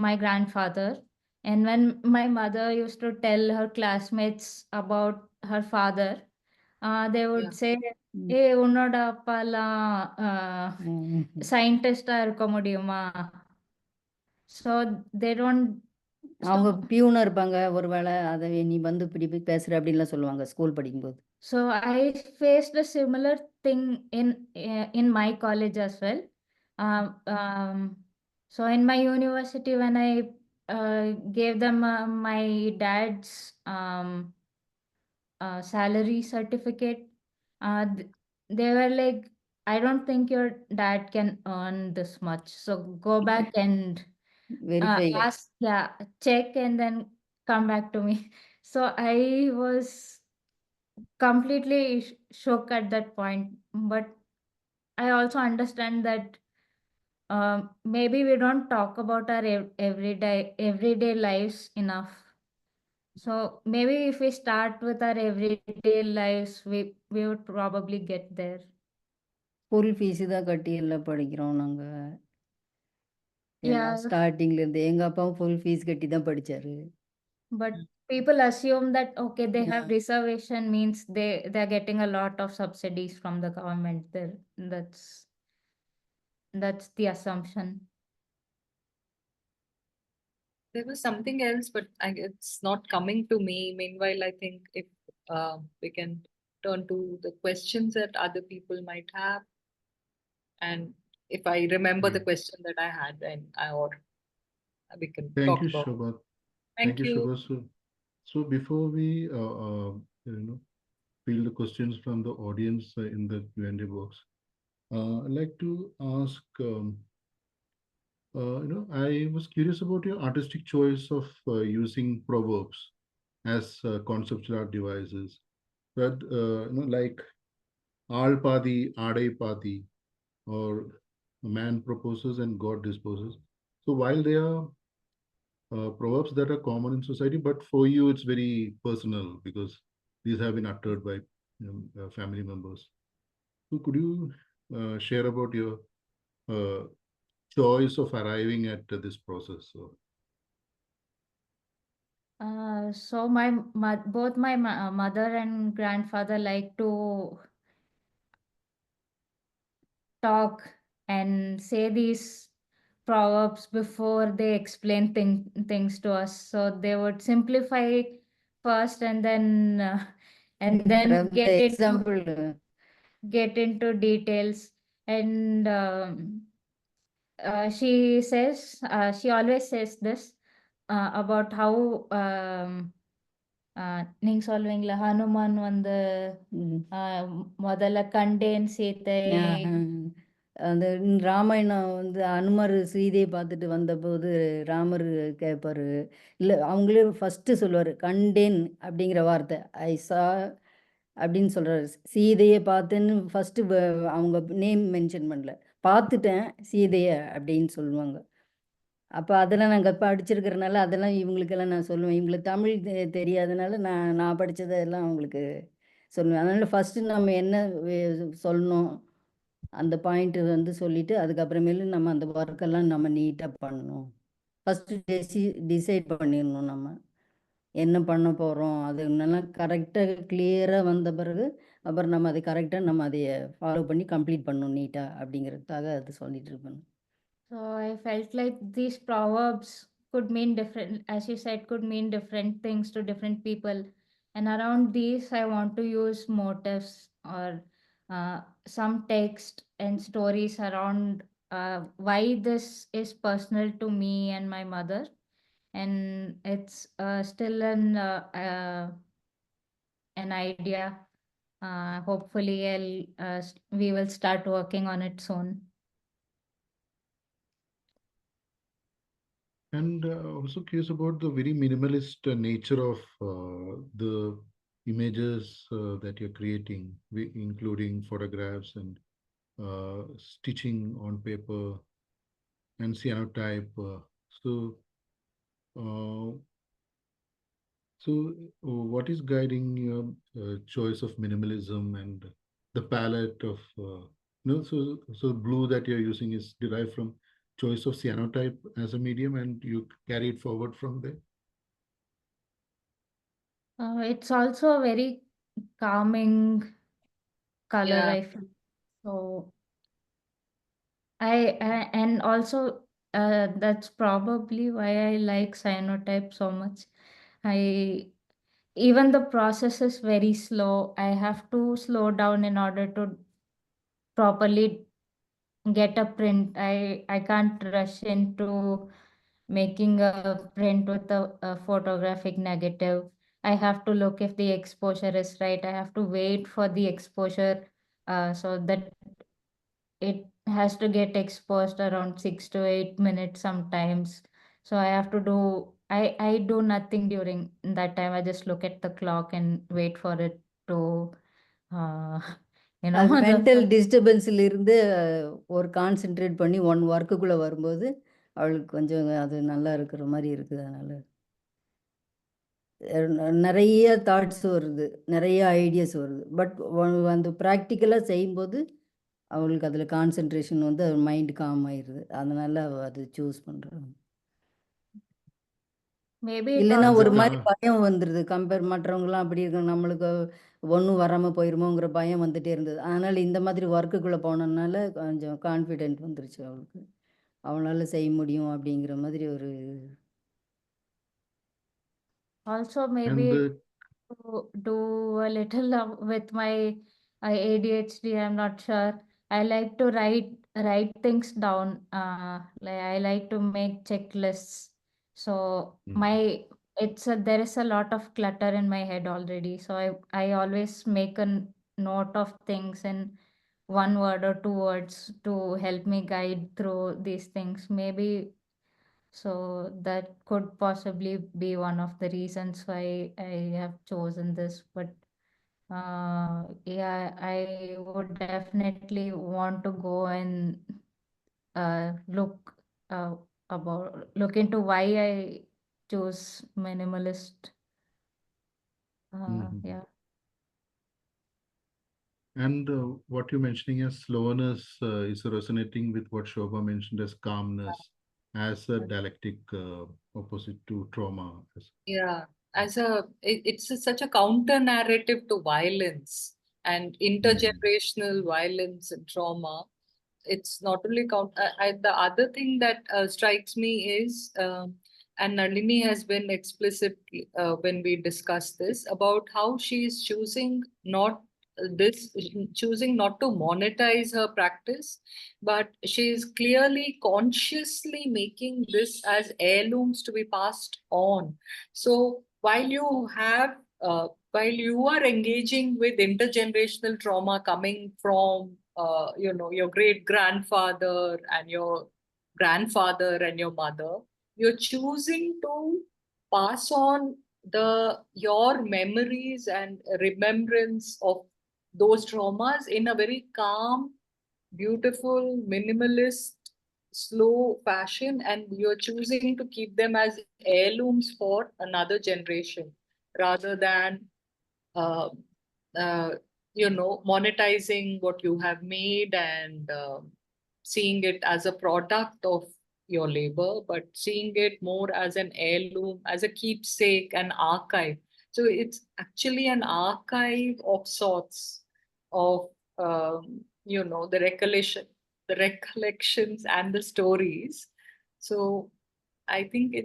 Speaker 3: my grandfather. And when my mother used to tell her classmates about her father, they would
Speaker 5: Yeah.
Speaker 3: say,
Speaker 4: Mm.
Speaker 3: hey, உன்னோட அப்பாலாம்
Speaker 4: Mm.
Speaker 3: scientist-ஆ இருக்க முடியுமா? So they don't.
Speaker 4: அவங்க
Speaker 3: So,
Speaker 4: பியூனா இருப்பாங்க ஒருவேளை அதை நீ வந்து இப்படி போய் பேசுற அப்படின்லாம் சொல்லுவாங்க ஸ்கூல் படிக்கும்போது.
Speaker 3: so I faced a similar thing in my college as well. So in my university, when I gave them my dad's salary certificate, they were like, I don't think your dad can earn this much. So go back and
Speaker 4: verify.
Speaker 3: ask, yeah, check and then come back to me. So I was completely shook at that point. But I also understand that maybe we don't talk about our everyday lives enough. So maybe if we start with our everyday lives, we would probably get there.
Speaker 4: School fees தான் கட்டி எல்லாம் படிக்கிறோம் நாங்கள்.
Speaker 3: Yeah,
Speaker 4: ஸ்டார்டிங்லேருந்து எங்கள் அப்பாவும் full fees கட்டி தான் படித்தார்.
Speaker 3: but people assume that okay, they have
Speaker 4: Yeah.
Speaker 3: reservation means they're getting a lot of subsidies from the government. There, that's the assumption.
Speaker 5: There was something else, but it's not coming to me. Meanwhile, I think if we can turn to the questions that other people might have, and if I remember the question that I had, then we can
Speaker 2: Thank
Speaker 5: talk
Speaker 2: you,
Speaker 5: about.
Speaker 2: Shobha.
Speaker 5: Thank you.
Speaker 2: Shobha. So before we field the questions from the audience in the Q&A box, I'd like to ask, I was curious about your artistic choice of using proverbs as conceptual art devices. But, like Al Padi, Adai Padi, or a man proposes and God disposes. So while they are proverbs that are common in society, but for you it's very personal because these have been uttered by family members. So could you share about your choice of arriving at this process?
Speaker 3: So both my mother and grandfather like to talk and say these proverbs before they explain things to us. So they would simplify first and then
Speaker 4: From
Speaker 3: get
Speaker 4: the
Speaker 3: into
Speaker 4: example,
Speaker 3: details. And she says, she always says this about how நீங்க சொல்வீங்களா ஹனுமான் வந்து முதல்ல கண்டேன் சீதையை.
Speaker 4: அந்த ராமாயணம் வந்து அனுமர் சீதையை பார்த்துட்டு வந்தபோது ராமர் கேட்பாரு, இல்லை அவங்களே ஃபஸ்ட்டு சொல்லுவார் கண்டேன் அப்படிங்கிற வார்த்தை, ஐ சா அப்படின்னு சொல்கிறாரு. சீதையை பார்த்தேன்னு ஃபஸ்ட்டு அவங்க நேம் மென்ஷன் பண்ணல, பார்த்துட்டேன் சீதையை அப்படின்னு சொல்லுவாங்க. அப்போ அதெல்லாம் நாங்கள் படிச்சிருக்கிறனால அதெல்லாம் இவங்களுக்கெல்லாம் நான் சொல்லுவேன். இவங்களுக்கு தமிழ் தெரியாதனால நான் படித்ததெல்லாம் அவங்களுக்கு சொல்லுவேன். அதனால் ஃபஸ்ட்டு நம்ம என்ன சொல்லணும் அந்த பாயிண்ட்டு வந்து சொல்லிவிட்டு அதுக்கப்புறமேலு நம்ம அந்த ஒர்க்கெல்லாம் நம்ம நீட்டாக பண்ணணும். ஃபஸ்ட்டு டிசைட் பண்ணிடணும் நம்ம என்ன பண்ண போகிறோம். அது நல்லா கரெக்டாக கிளியராக வந்த பிறகு அப்புறம் நம்ம அதை கரெக்டாக நம்ம அதை ஃபாலோ பண்ணி கம்ப்ளீட் பண்ணணும் நீட்டாக அப்படிங்கிறதுக்காக அது சொல்லிட்டு இருப்பேன்.
Speaker 3: So I felt like these proverbs could mean different, as you said, could mean different things to different people. And around these, I want to use motifs or some text and stories around why this is personal to me and my mother. And it's still an idea. Hopefully, we will start working on it soon.
Speaker 2: And also curious about the very minimalist nature of the images that you're creating, including photographs and stitching on paper and cyanotype. So what is guiding your choice of minimalism and the palette of, so blue that you're using is derived from choice of cyanotype as a medium and you carry it forward from there?
Speaker 3: It's also a very calming color,
Speaker 5: Yeah.
Speaker 3: I feel. So and also that's probably why I like cyanotype so much. Even the process is very slow. I have to slow down in order to properly get a print. I can't rush into making a print with a photographic negative. I have to look if the exposure is right. I have to wait for the exposure so that it has to get exposed around 6 to 8 minutes sometimes. So I have to do I do nothing during that time. I just look at the clock and wait for it to uh,
Speaker 4: அது
Speaker 3: the
Speaker 4: mental டிஸ்டர்பன்ஸில் இருந்து ஒரு concentrate பண்ணி one ஒர்க்குக்குள்ளே வரும்போது அவளுக்கு கொஞ்சம் அது நல்லா இருக்கிற மாதிரி இருக்குது. அதனால் நிறைய தாட்ஸ் வருது, நிறைய ஐடியாஸ் வருது. பட் அந்த ப்ராக்டிக்கலாக செய்யும்போது அவளுக்கு அதில் கான்சென்ட்ரேஷன் வந்து மைண்ட் காம் ஆயிடுது. அதனால் அது சூஸ் பண்ணுறாங்க.
Speaker 3: மேபி
Speaker 4: இல்லைன்னா
Speaker 2: And
Speaker 4: ஒரு
Speaker 2: the
Speaker 4: மாதிரி பயம் வந்துடுது. மற்றவங்களாம் அப்படி இருக்காங்க, நம்மளுக்கு ஒன்றும் வராமல் போயிருமோங்கிற பயம் வந்துட்டே இருந்தது. அதனால் இந்த மாதிரி ஒர்க்குக்குள்ளே போனதுனால கொஞ்சம் கான்ஃபிடென்ட் வந்துருச்சு அவளுக்கு. அவளால செய்ய முடியும் அப்படிங்கிற மாதிரி ஒரு
Speaker 3: also
Speaker 2: and
Speaker 3: maybe
Speaker 2: the
Speaker 3: to do a little with my ADHD. I'm not sure. I like to write things down. Like I like to make checklists. So my there is a lot of clutter in my head already. So I always make a note of things in one word or two words to help me guide through these things. Maybe so that could possibly be one of the reasons why I have chosen this. But yeah, I would definitely want to go and look look into why I chose minimalist. Yeah.
Speaker 2: And what you're mentioning as slowness is resonating with what Shobha mentioned as calmness, as a dialectic opposite to trauma.
Speaker 5: Yeah, such a counter narrative to violence and intergenerational violence and trauma. It's not only the other thing that strikes me is, and Nalini has been explicit when we discuss this about how she is choosing not to monetize her practice, but she is clearly consciously making this as heirlooms to be passed on. So while you are engaging with intergenerational trauma coming from your great grandfather and your grandfather and your mother, you're choosing to pass on your memories and remembrance of those traumas in a very calm, beautiful, minimalist, slow fashion, and you're choosing to keep them as heirlooms for another generation rather than uh, uh, monetizing what you have made and seeing it as a product of your labor, but seeing it more as an heirloom, as a keepsake, an archive. So it's actually an archive of sorts of the recollections and the stories. So I think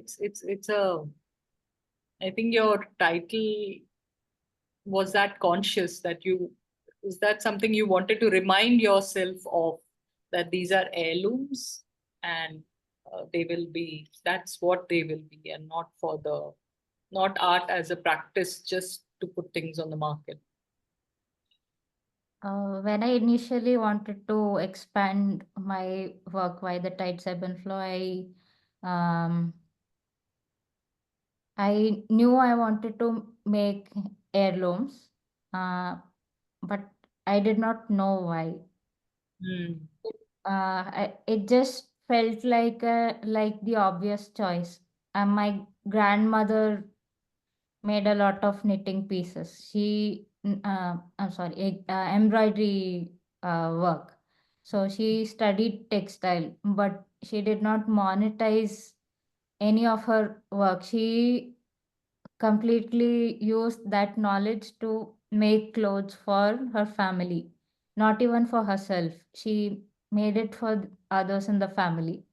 Speaker 5: I think your title was that conscious that is that something you wanted to remind yourself of, that these are heirlooms and that's what they will be, and not art as a practice just to put things on the market.
Speaker 3: When I initially wanted to expand my work by the tides ebb and flow, I knew I wanted to make heirlooms, but I did not know why. It just felt like the obvious choice. My grandmother made a lot of knitting pieces. I'm sorry, embroidery work. So she studied textile, but she did not monetize any of her work. She completely used that knowledge to make clothes for her family, not even for herself. She made it for others in the family.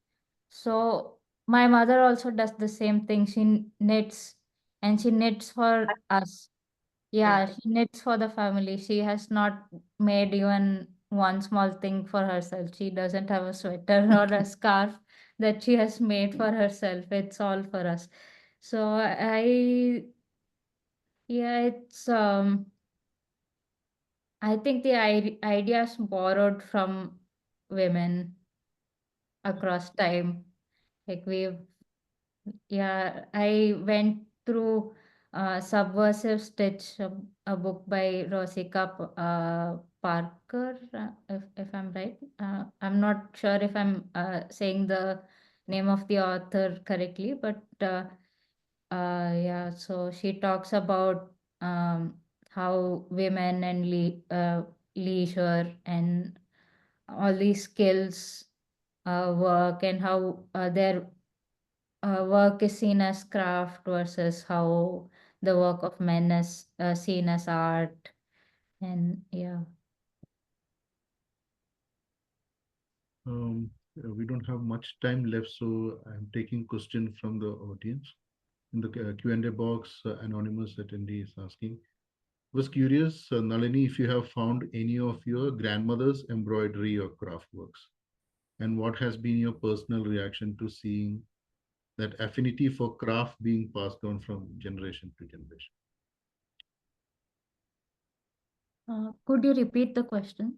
Speaker 3: So my mother also does the same thing. She knits, and she knits for us. Yeah, she knits for the family. She has not made even one small thing for herself. She doesn't have a sweater or a scarf that she has made for herself. It's all for us. So yeah, I think the ideas borrowed from women across time. Like I went through Subversive Stitch, a book by Rosika Parker, if I'm right. I'm not sure if I'm saying the name of the author correctly, but yeah, so she talks about how women and leisure and all these skills work, and how their work is seen as craft versus how the work of men is seen as art. And yeah.
Speaker 2: We don't have much time left, so I'm taking question from the audience. In the Q&A box, anonymous attendee is asking, was curious, Nalini, if you have found any of your grandmother's embroidery or craft works, and what has been your personal reaction to seeing that affinity for craft being passed on from generation to generation?
Speaker 3: Could you repeat the question?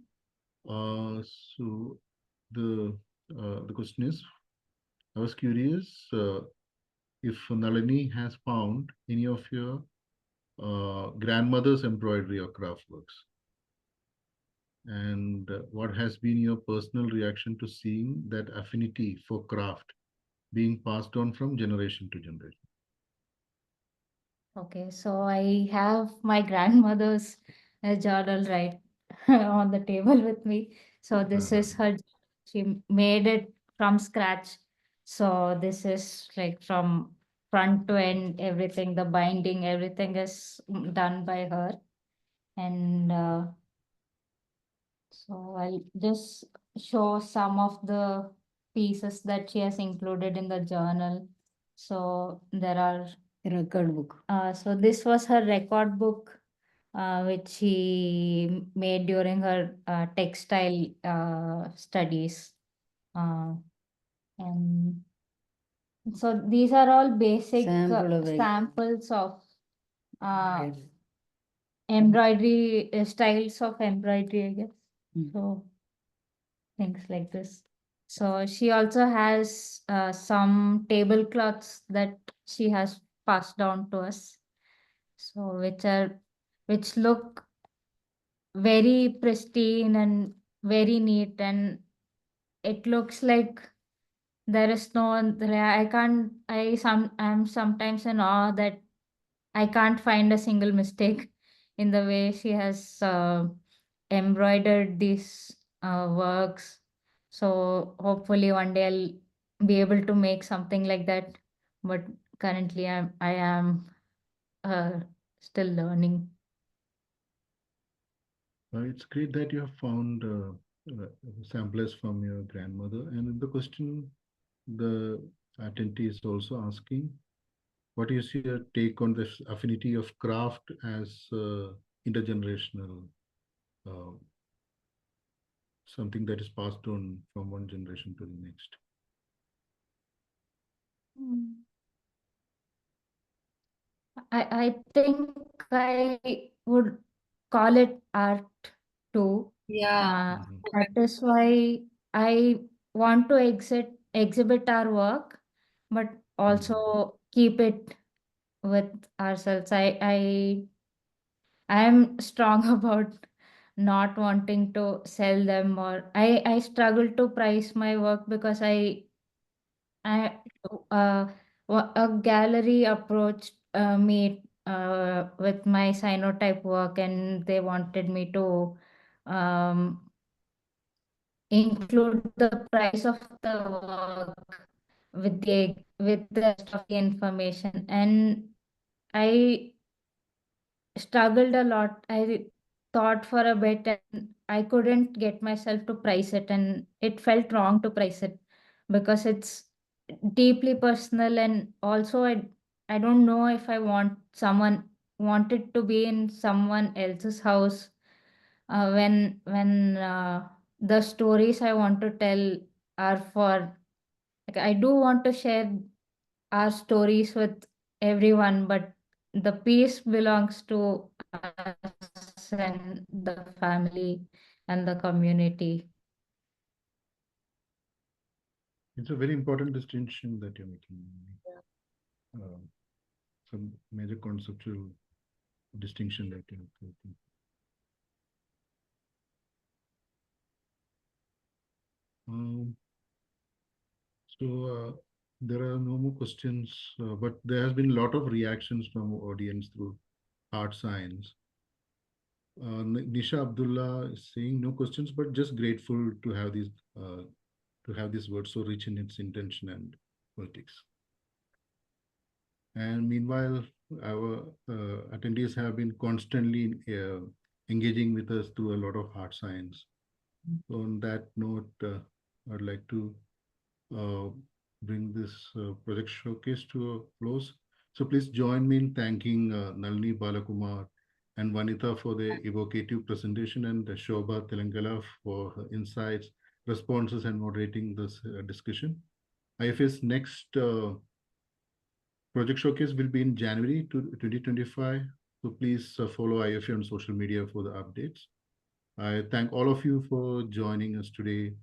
Speaker 2: So the question is, I was curious if Nalini has found any of your grandmother's embroidery or craft works, and what has been your personal reaction to seeing that affinity for craft being passed on from generation to generation?
Speaker 3: Okay, so I have my grandmother's journal right on the table with me. So this is her. She made it from scratch. So this is like from front to end, everything, the binding, everything is done by her. And so I'll just show some of the pieces that she has included in the journal. So there are
Speaker 4: record book.
Speaker 3: So this was her record book, which she made during her textile studies. Uh, and so these are all basic samples of uh, embroidery, styles of embroidery, I guess. So things like this. So she also has some tablecloths that she has passed down to us. So which look very pristine and very neat, and it looks like there is no I can't I'm sometimes in awe that I can't find a single mistake in the way she has embroidered these works. So hopefully one day I'll be able to make something like that, but currently I am uh, still learning.
Speaker 2: It's great that you have found samples from your grandmother. And in the question, the attendee is also asking, what is your take on this affinity of craft as intergenerational, uh, something that is passed on from one generation to the next?
Speaker 3: I think I would call it art too.
Speaker 5: Yeah.
Speaker 3: That is why I want to exhibit our work, but also keep it with ourselves. I am strong about not wanting to sell them, or I struggle to price my work because I a gallery approached me with my cyanotype work, and they wanted me to um, include the price of the work with the rest of the information. And I struggled a lot. I thought for a bit and I couldn't get myself to price it, and it felt wrong to price it because it's deeply personal, and also I don't know if I wanted to be in someone else's house when the stories I want to tell are for, like, I do want to share our stories with everyone, but the peace belongs to us and the family and the community.
Speaker 2: It's a very important distinction that you're making. Some major conceptual distinction that you're making. There are no more questions, but there has been a lot of reactions from audience through art science. Nisha Abdullah is saying no questions, but just grateful to have this word so rich in its intention and politics. And meanwhile, our attendees have been constantly engaging with us through a lot of art science. So on that note, I'd like to bring this project showcase to a close. So please join me in thanking Nalini Balakumar and Vanitha for their evocative presentation, and Shobha Talengala for her insights, responses, and moderating this discussion. IFA's next project showcase will be in January 2025. So please follow IFA on social media for the updates. I thank all of you for joining us today.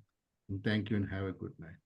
Speaker 2: And thank you and have a good night.